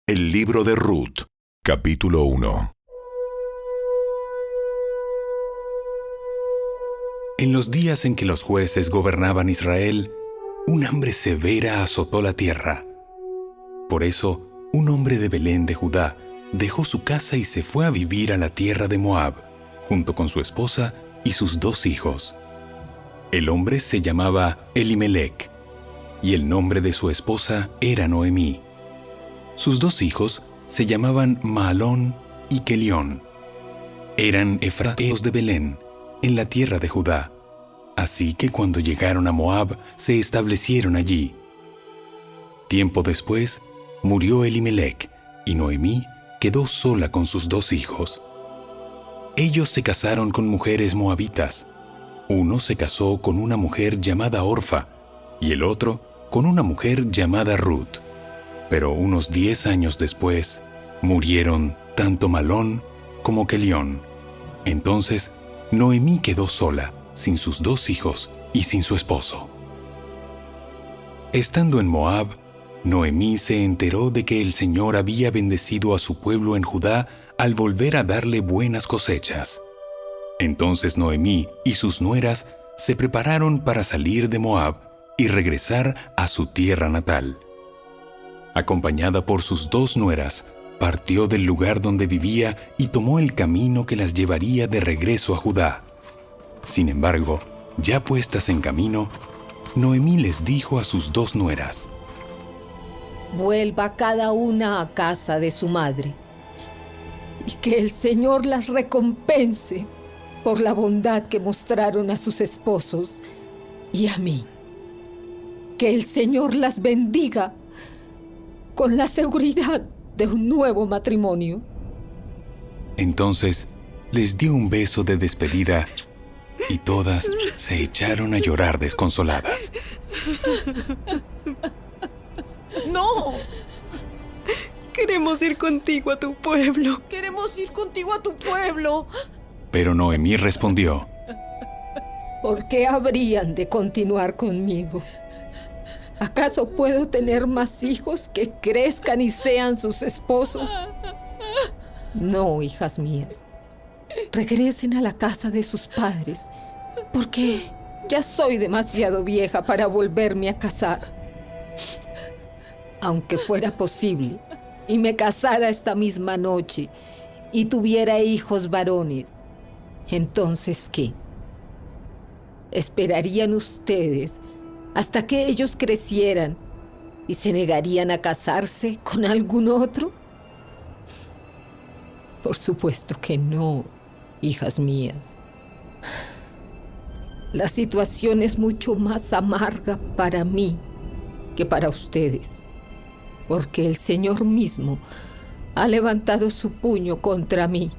El libro de Ruth, capítulo 1. En los días en que los jueces gobernaban Israel, un hambre severa azotó la tierra. Por eso, un hombre de Belén de Judá dejó su casa y se fue a vivir a la tierra de Moab, junto con su esposa y sus 2 hijos. El hombre se llamaba Elimelec, y el nombre de su esposa era Noemí. Sus 2 hijos se llamaban Mahalón y Kelión. Eran efrateos de Belén, en la tierra de Judá. Así que cuando llegaron a Moab, se establecieron allí. Tiempo después, murió Elimelec, y Noemí quedó sola con sus 2 hijos. Ellos se casaron con mujeres moabitas. Uno se casó con una mujer llamada Orfa, y el otro con una mujer llamada Ruth. Pero unos 10 años después, murieron tanto Mahalón como Kelión. Entonces, Noemí quedó sola, sin sus 2 hijos y sin su esposo. Estando en Moab, Noemí se enteró de que el Señor había bendecido a su pueblo en Judá al volver a darle buenas cosechas. Entonces Noemí y sus nueras se prepararon para salir de Moab y regresar a su tierra natal. Acompañada por sus 2 nueras, partió del lugar donde vivía y tomó el camino que las llevaría de regreso a Judá. Sin embargo, ya puestas en camino, Noemí les dijo a sus 2 nueras: vuelva cada una a casa de su madre, y que el Señor las recompense por la bondad que mostraron a sus esposos y a mí. Que el Señor las bendiga con la seguridad de un nuevo matrimonio. Entonces les dio un beso de despedida y todas se echaron a llorar desconsoladas. ¡No! Queremos ir contigo a tu pueblo. Queremos ir contigo a tu pueblo. Pero Noemí respondió: ¿Por qué habrían de continuar conmigo? ¿Acaso puedo tener más hijos que crezcan y sean sus esposos? No, hijas mías. Regresen a la casa de sus padres, porque ya soy demasiado vieja para volverme a casar. Aunque fuera posible, y me casara esta misma noche, y tuviera hijos varones, ¿entonces qué? ¿Esperarían ustedes hasta que ellos crecieran y se negarían a casarse con algún otro? Por supuesto que no, hijas mías. La situación es mucho más amarga para mí que para ustedes, porque el Señor mismo ha levantado su puño contra mí.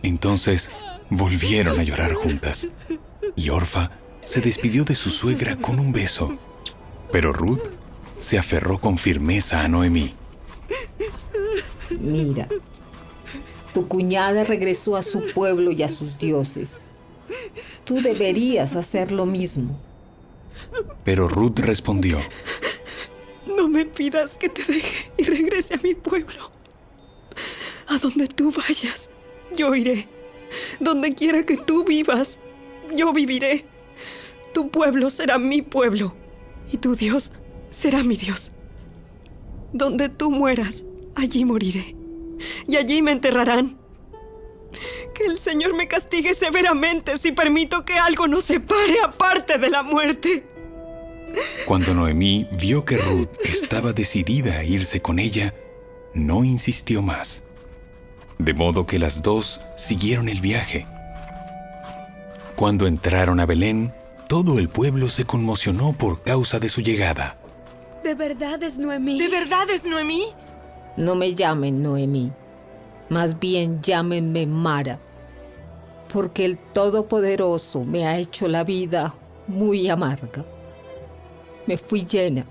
Entonces volvieron a llorar juntas, y Orfa se despidió de su suegra con un beso, pero Ruth se aferró con firmeza a Noemí. Mira, tu cuñada regresó a su pueblo y a sus dioses. Tú deberías hacer lo mismo. Pero Ruth respondió: No me pidas que te deje y regrese a mi pueblo. A donde tú vayas, yo iré. Donde quiera que tú vivas, yo viviré. Tu pueblo será mi pueblo, y tu Dios será mi Dios. Donde tú mueras, allí moriré, y allí me enterrarán. Que el Señor me castigue severamente si permito que algo nos separe aparte de la muerte. Cuando Noemí vio que Ruth estaba decidida a irse con ella, no insistió más. De modo que las 2 siguieron el viaje. Cuando entraron a Belén, todo el pueblo se conmocionó por causa de su llegada. ¿De verdad es Noemí? ¿De verdad es Noemí? No me llamen Noemí, más bien llámenme Mara, porque el Todopoderoso me ha hecho la vida muy amarga. Me fui llena,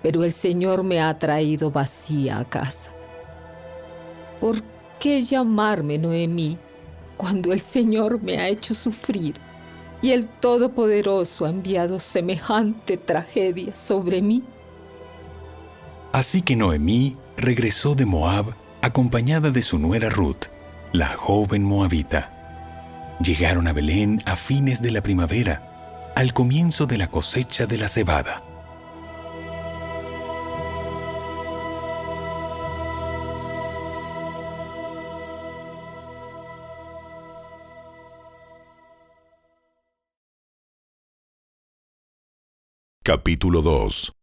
pero el Señor me ha traído vacía a casa. ¿Por qué llamarme Noemí cuando el Señor me ha hecho sufrir y el Todopoderoso ha enviado semejante tragedia sobre mí? Así que Noemí regresó de Moab acompañada de su nuera Ruth, la joven moabita. Llegaron a Belén a fines de la primavera, al comienzo de la cosecha de la cebada. Capítulo 2.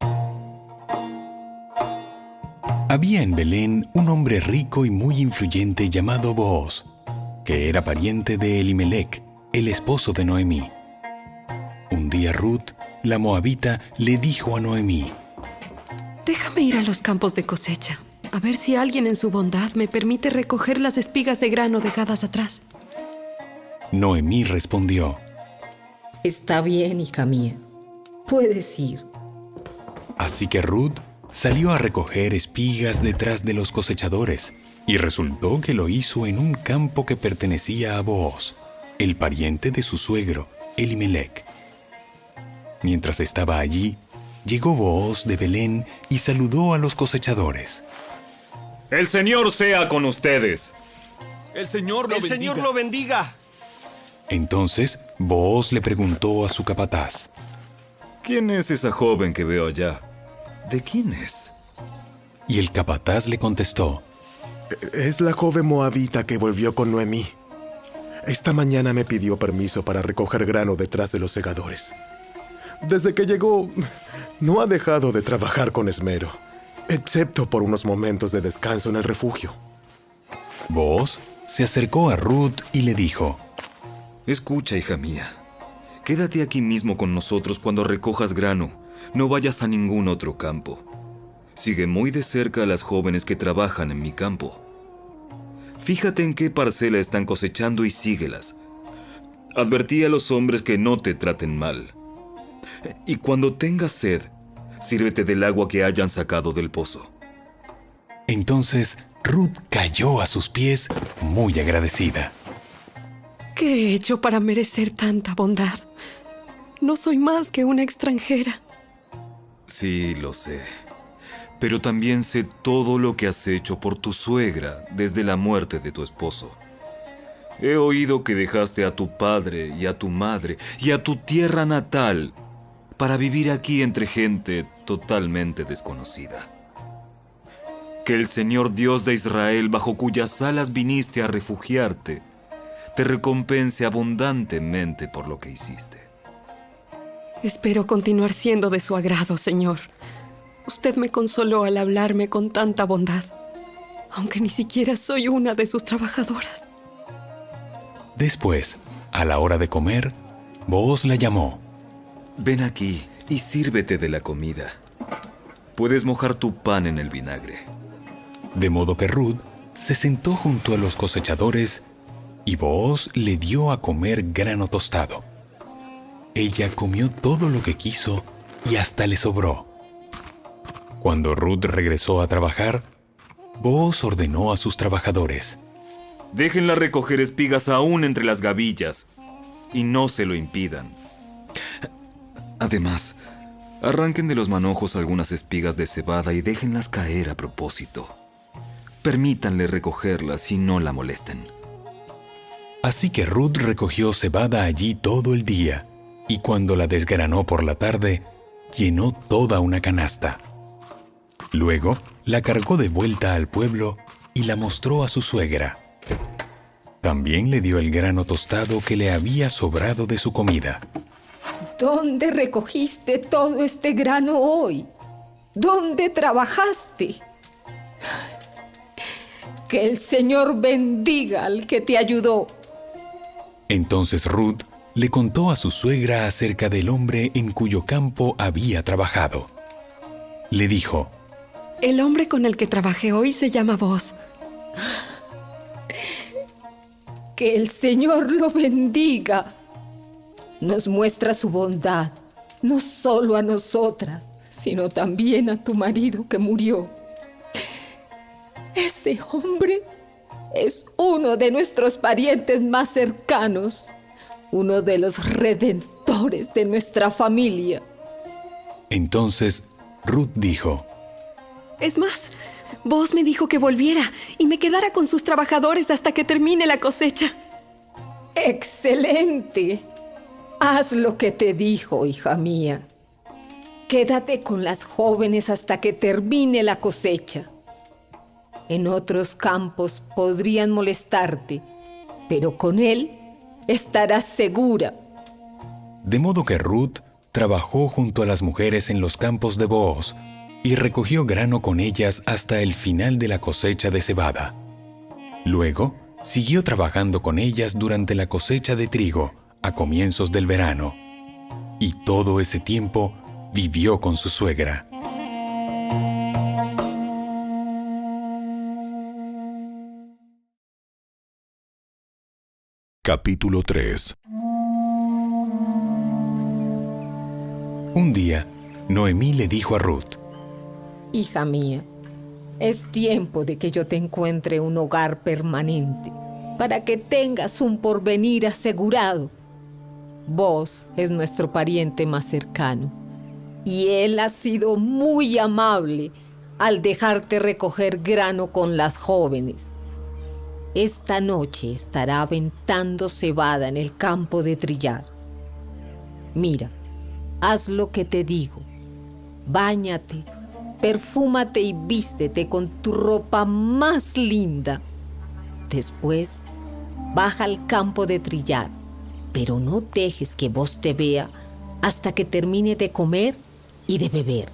Había en Belén un hombre rico y muy influyente llamado Booz, que era pariente de Elimelec, el esposo de Noemí. Un día Ruth, la moabita, le dijo a Noemí: Déjame ir a los campos de cosecha, a ver si alguien en su bondad me permite recoger las espigas de grano dejadas atrás. Noemí respondió: Está bien, hija mía. Puedes ir. Así que Ruth salió a recoger espigas detrás de los cosechadores, y resultó que lo hizo en un campo que pertenecía a Booz, el pariente de su suegro, Elimelec. Mientras estaba allí, llegó Booz de Belén y saludó a los cosechadores. ¡El Señor sea con ustedes! ¡El Señor lo bendiga! Entonces Booz le preguntó a su capataz: ¿Quién es esa joven que veo allá? ¿De quién es? Y el capataz le contestó: Es la joven moabita que volvió con Noemí. Esta mañana me pidió permiso para recoger grano detrás de los segadores. Desde que llegó, no ha dejado de trabajar con esmero, excepto por unos momentos de descanso en el refugio. Booz se acercó a Ruth y le dijo: Escucha, hija mía. Quédate aquí mismo con nosotros cuando recojas grano. No vayas a ningún otro campo. Sigue muy de cerca a las jóvenes que trabajan en mi campo. Fíjate en qué parcela están cosechando y síguelas. Advertí a los hombres que no te traten mal. Y cuando tengas sed, sírvete del agua que hayan sacado del pozo. Entonces Ruth cayó a sus pies muy agradecida. ¿Qué he hecho para merecer tanta bondad? No soy más que una extranjera. Sí, lo sé. Pero también sé todo lo que has hecho por tu suegra desde la muerte de tu esposo. He oído que dejaste a tu padre y a tu madre y a tu tierra natal para vivir aquí entre gente totalmente desconocida. Que el Señor Dios de Israel, bajo cuyas alas viniste a refugiarte, te recompense abundantemente por lo que hiciste. Espero continuar siendo de su agrado, Señor. Usted me consoló al hablarme con tanta bondad, aunque ni siquiera soy una de sus trabajadoras. Después, a la hora de comer, Booz la llamó. Ven aquí y sírvete de la comida. Puedes mojar tu pan en el vinagre. De modo que Ruth se sentó junto a los cosechadores y Booz le dio a comer grano tostado. Ella comió todo lo que quiso y hasta le sobró. Cuando Ruth regresó a trabajar, Booz ordenó a sus trabajadores: Déjenla recoger espigas aún entre las gavillas y no se lo impidan. Además, arranquen de los manojos algunas espigas de cebada y déjenlas caer a propósito. Permítanle recogerlas y no la molesten. Así que Ruth recogió cebada allí todo el día, y cuando la desgranó por la tarde, llenó toda una canasta. Luego la cargó de vuelta al pueblo y la mostró a su suegra. También le dio el grano tostado que le había sobrado de su comida. ¿Dónde recogiste todo este grano hoy? ¿Dónde trabajaste? Que el Señor bendiga al que te ayudó. Entonces Ruth le contó a su suegra acerca del hombre en cuyo campo había trabajado. Le dijo: El hombre con el que trabajé hoy se llama Booz. Que el Señor lo bendiga. Nos muestra su bondad, no solo a nosotras, sino también a tu marido que murió. Ese hombre es uno de nuestros parientes más cercanos, uno de los redentores de nuestra familia. Entonces Ruth dijo: Es más, Booz me dijo que volviera y me quedara con sus trabajadores hasta que termine la cosecha. ¡Excelente! Haz lo que te dijo, hija mía. Quédate con las jóvenes hasta que termine la cosecha. En otros campos podrían molestarte, pero con él estarás segura. De modo que Ruth trabajó junto a las mujeres en los campos de Booz y recogió grano con ellas hasta el final de la cosecha de cebada. Luego, siguió trabajando con ellas durante la cosecha de trigo a comienzos del verano. Y todo ese tiempo vivió con su suegra. Capítulo 3. Un día, Noemí le dijo a Ruth: Hija mía, es tiempo de que yo te encuentre un hogar permanente, para que tengas un porvenir asegurado. Vos es nuestro pariente más cercano, y él ha sido muy amable al dejarte recoger grano con las jóvenes. Esta noche estará aventando cebada en el campo de trillar. Mira, haz lo que te digo. Báñate, perfúmate y vístete con tu ropa más linda. Después, baja al campo de trillar, pero no dejes que Booz te vea hasta que termine de comer y de beber.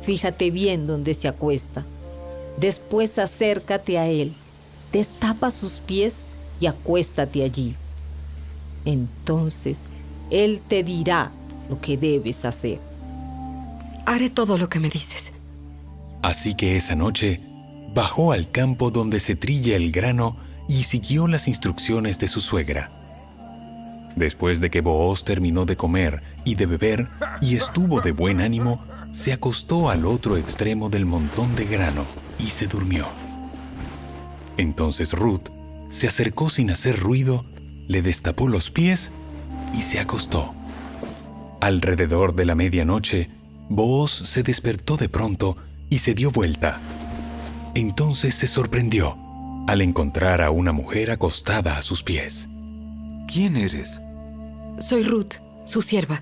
Fíjate bien dónde se acuesta. Después acércate a él, destapa sus pies y acuéstate allí. Entonces, él te dirá lo que debes hacer. Haré todo lo que me dices. Así que esa noche bajó al campo donde se trilla el grano y siguió las instrucciones de su suegra. Después de que Booz terminó de comer y de beber y estuvo de buen ánimo, se acostó al otro extremo del montón de grano y se durmió. Entonces Ruth se acercó sin hacer ruido, le destapó los pies y se acostó. Alrededor de la medianoche, Booz se despertó de pronto y se dio vuelta. Entonces se sorprendió al encontrar a una mujer acostada a sus pies. ¿Quién eres? Soy Ruth, su sierva.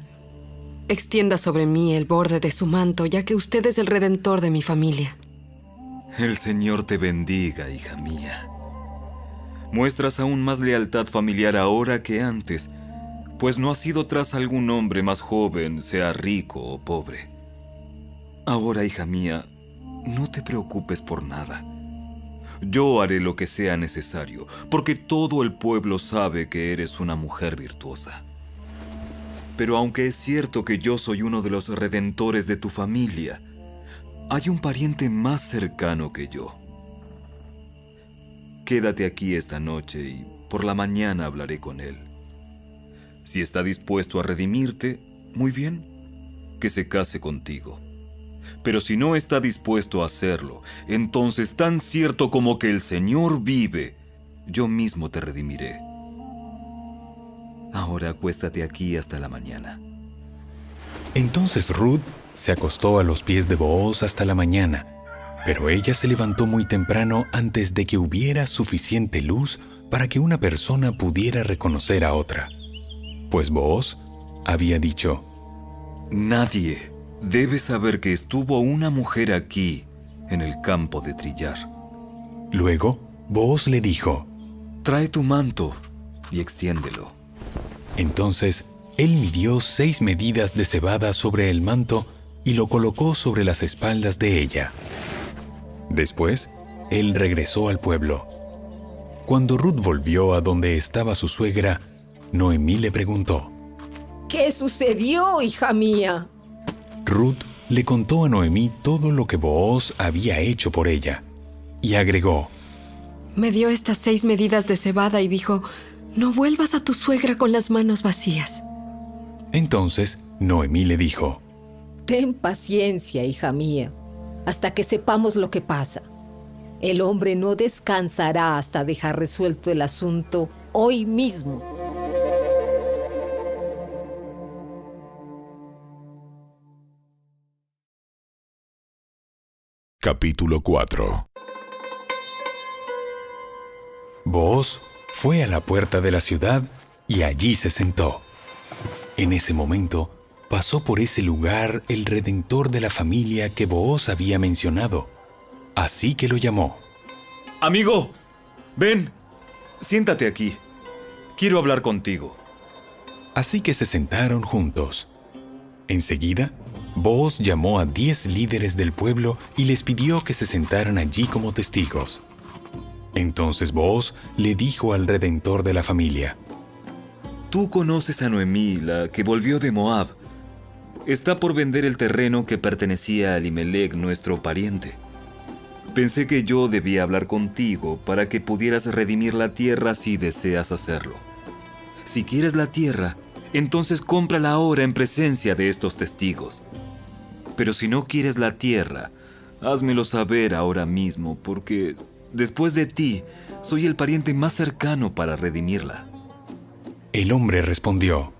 Extienda sobre mí el borde de su manto, ya que usted es el redentor de mi familia. El Señor te bendiga, hija mía. Muestras aún más lealtad familiar ahora que antes, pues no has ido tras algún hombre más joven, sea rico o pobre. Ahora, hija mía, no te preocupes por nada. Yo haré lo que sea necesario, porque todo el pueblo sabe que eres una mujer virtuosa. Pero aunque es cierto que yo soy uno de los redentores de tu familia, hay un pariente más cercano que yo. Quédate aquí esta noche y por la mañana hablaré con él. Si está dispuesto a redimirte, muy bien, que se case contigo. Pero si no está dispuesto a hacerlo, entonces tan cierto como que el Señor vive, yo mismo te redimiré. Ahora acuéstate aquí hasta la mañana. Entonces Ruth se acostó a los pies de Booz hasta la mañana, pero ella se levantó muy temprano antes de que hubiera suficiente luz para que una persona pudiera reconocer a otra. Pues Booz había dicho: Nadie debe saber que estuvo una mujer aquí, en el campo de trillar. Luego, Booz le dijo: Trae tu manto y extiéndelo. Entonces, él midió 6 medidas de cebada sobre el manto y lo colocó sobre las espaldas de ella. Después, él regresó al pueblo. Cuando Ruth volvió a donde estaba su suegra, Noemí le preguntó: ¿Qué sucedió, hija mía? Ruth le contó a Noemí todo lo que Booz había hecho por ella, y agregó: Me dio estas 6 medidas de cebada y dijo: no vuelvas a tu suegra con las manos vacías. Entonces Noemí le dijo: Ten paciencia, hija mía, hasta que sepamos lo que pasa. El hombre no descansará hasta dejar resuelto el asunto hoy mismo. Capítulo 4. Booz fue a la puerta de la ciudad y allí se sentó. En ese momento pasó por ese lugar el redentor de la familia que Booz había mencionado. Así que lo llamó. Amigo, ven, siéntate aquí. Quiero hablar contigo. Así que se sentaron juntos. Enseguida, Booz llamó a 10 líderes del pueblo y les pidió que se sentaran allí como testigos. Entonces Booz le dijo al redentor de la familia: Tú conoces a Noemí, la que volvió de Moab. Está por vender el terreno que pertenecía a Elimelec, nuestro pariente. Pensé que yo debía hablar contigo para que pudieras redimir la tierra si deseas hacerlo. Si quieres la tierra, entonces cómprala ahora en presencia de estos testigos. Pero si no quieres la tierra, házmelo saber ahora mismo, porque después de ti, soy el pariente más cercano para redimirla. El hombre respondió: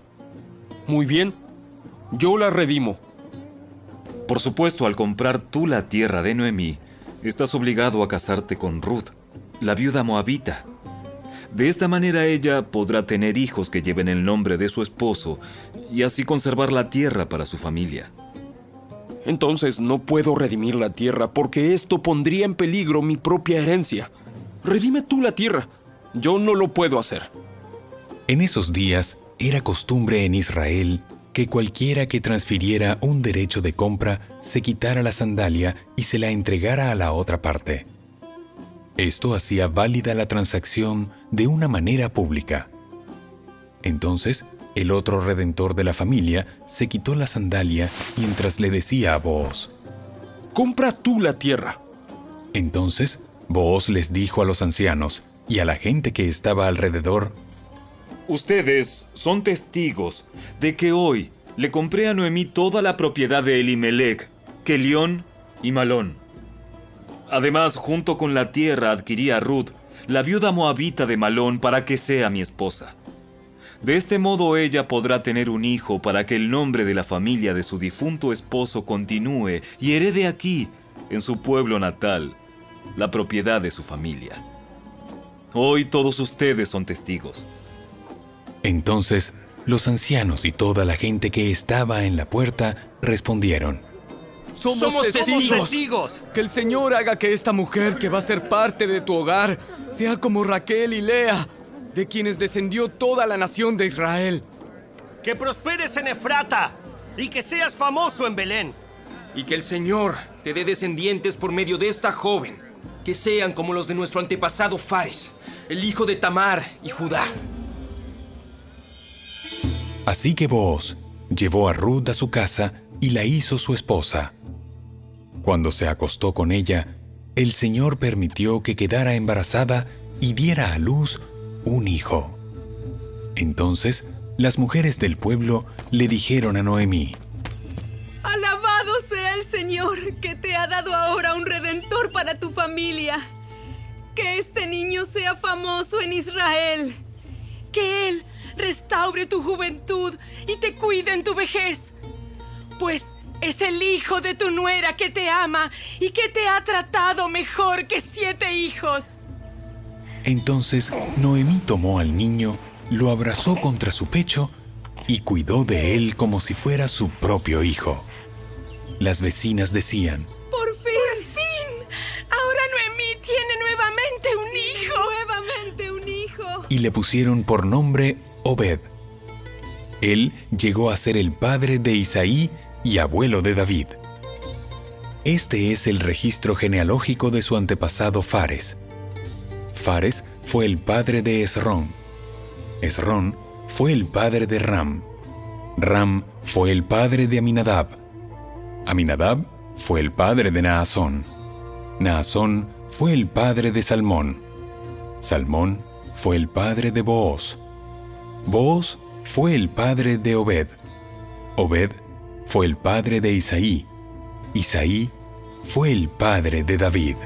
Muy bien, yo la redimo. Por supuesto, al comprar tú la tierra de Noemí, estás obligado a casarte con Ruth, la viuda moabita. De esta manera ella podrá tener hijos que lleven el nombre de su esposo y así conservar la tierra para su familia. Entonces no puedo redimir la tierra porque esto pondría en peligro mi propia herencia. Redime tú la tierra. Yo no lo puedo hacer. En esos días era costumbre en Israel que cualquiera que transfiriera un derecho de compra se quitara la sandalia y se la entregara a la otra parte. Esto hacía válida la transacción de una manera pública. Entonces, el otro redentor de la familia se quitó la sandalia mientras le decía a Booz: Compra tú la tierra. Entonces, Booz les dijo a los ancianos y a la gente que estaba alrededor: Ustedes son testigos de que hoy le compré a Noemí toda la propiedad de Elimelec, Kelión y Malón. Además, junto con la tierra adquirí a Ruth, la viuda moabita de Malón, para que sea mi esposa. De este modo ella podrá tener un hijo para que el nombre de la familia de su difunto esposo continúe y herede aquí, en su pueblo natal, la propiedad de su familia. Hoy todos ustedes son testigos. Entonces, los ancianos y toda la gente que estaba en la puerta respondieron: Somos testigos. Que el Señor haga que esta mujer que va a ser parte de tu hogar sea como Raquel y Lea, de quienes descendió toda la nación de Israel. Que prosperes en Efrata y que seas famoso en Belén. Y que el Señor te dé descendientes por medio de esta joven, que sean como los de nuestro antepasado Fares, el hijo de Tamar y Judá. Así que Booz llevó a Ruth a su casa y la hizo su esposa. Cuando se acostó con ella, el Señor permitió que quedara embarazada y diera a luz un hijo. Entonces, las mujeres del pueblo le dijeron a Noemí: Alabado sea el Señor, que te ha dado ahora un redentor para tu familia. Que este niño sea famoso en Israel. Que él restaure tu juventud y te cuide en tu vejez. Pues es el hijo de tu nuera que te ama y que te ha tratado mejor que 7 hijos. Entonces Noemí tomó al niño, lo abrazó contra su pecho y cuidó de él como si fuera su propio hijo. Las vecinas decían: ¡Por fin! Ahora Noemí tiene nuevamente un hijo. Y le pusieron por nombre Obed. Él llegó a ser el padre de Isaí y abuelo de David. Este es el registro genealógico de su antepasado Fares. Fares fue el padre de Esrón. Esrón fue el padre de Ram. Ram fue el padre de Aminadab. Aminadab fue el padre de Naasón. Naasón fue el padre de Salmón. Salmón fue el padre de Booz. Booz fue el padre de Obed. Obed fue el padre de Isaí. Isaí fue el padre de David.